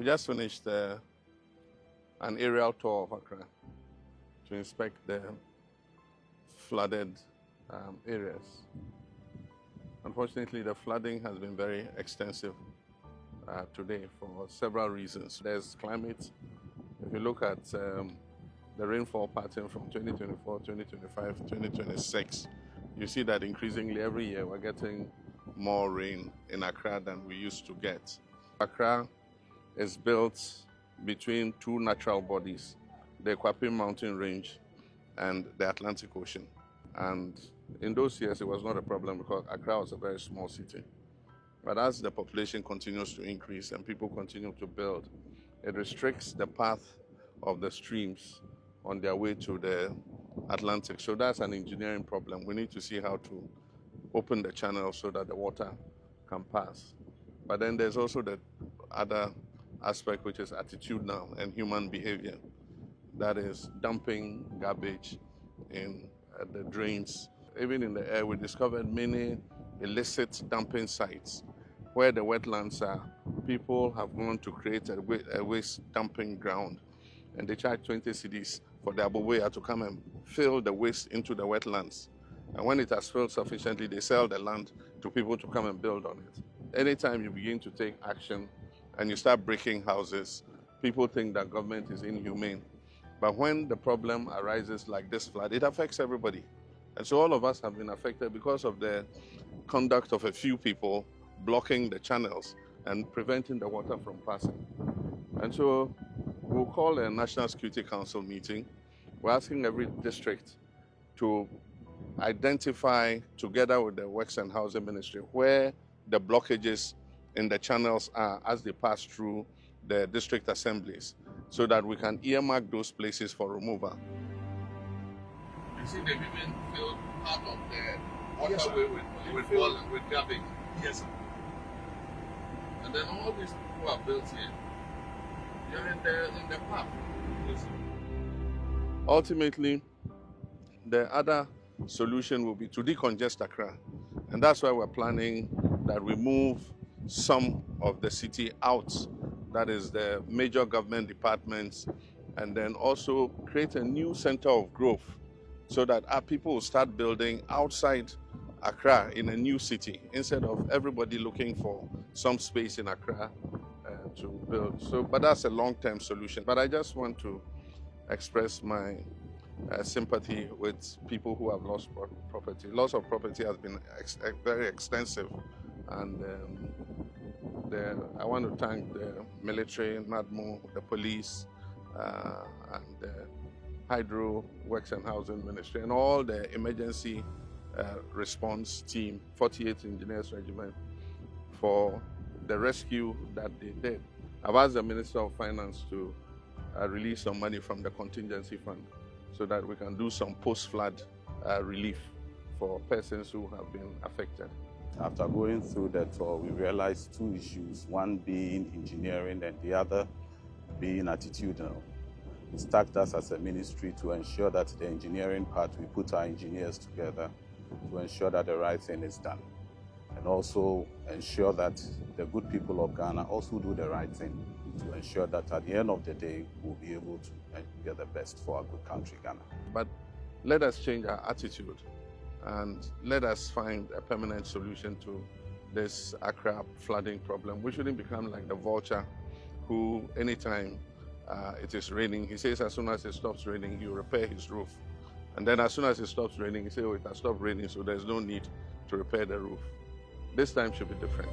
just finished an aerial tour of Accra to inspect the flooded areas. Unfortunately, the flooding has been very extensive today for several reasons. There's climate. If you look at the rainfall pattern from 2024, 2025, 2026, you see that increasingly every year we're getting more rain in Accra than we used to get. Accra is built between two natural bodies, the Kwapim mountain range and the Atlantic Ocean. And in those years, it was not a problem because Accra was a very small city. But as the population continues to increase and people continue to build, it restricts the path of the streams on their way to the Atlantic. So that's an engineering problem. We need to see how to open the channel so that the water can pass. But then there's also the other aspect, which is attitudinal and human behavior. That is dumping garbage in the drains. Even in the air, we discovered many illicit dumping sites where the wetlands are. People have gone to create a waste dumping ground, and they charge 20 cedis for the aboboya to come and fill the waste into the wetlands. And when it has filled sufficiently, they sell the land to people to come and build on it. Anytime you begin to take action and you start breaking houses, people think that government is inhumane. But when the problem arises like this flood, it affects everybody. And so all of us have been affected because of the conduct of a few people blocking the channels and preventing the water from passing. And so we'll call a National Security Council meeting. We're asking every district to identify, together with the Works and Housing Ministry, where the blockages in the channels are as they pass through the district assemblies, so that we can earmark those places for removal. You see, they've even filled part of the waterway with garbage. Yes, sir. And then all these people are built here. You're in the park. Yes, sir. Ultimately, the other solution will be to decongest Accra. And that's why we're planning that we move some of the city out, that is the major government departments, and then also create a new center of growth so that our people will start building outside Accra in a new city instead of everybody looking for some space in Accra to build. So, but that's a long-term solution. But I just want to express my sympathy with people who have lost property. Loss of property has been very extensive, and I want to thank the military, NADMO, the police, and the Hydro, Works and Housing Ministry, and all the emergency response team, 48th Engineers Regiment, for the rescue that they did. I've asked the Minister of Finance to release some money from the contingency fund so that we can do some post-flood relief for persons who have been affected. After going through the tour, we realized two issues, one being engineering and the other being attitudinal. It's tasked us as a ministry to ensure that the engineering part, we put our engineers together to ensure that the right thing is done, and also ensure that the good people of Ghana also do the right thing to ensure that at the end of the day, we'll be able to get the best for our good country, Ghana. But let us change our attitude and let us find a permanent solution to this Accra flooding problem. We shouldn't become like the vulture who, anytime it is raining, he says as soon as it stops raining, he'll repair his roof. And then as soon as it stops raining, he says, oh, it has stopped raining, so there's no need to repair the roof. This time should be different.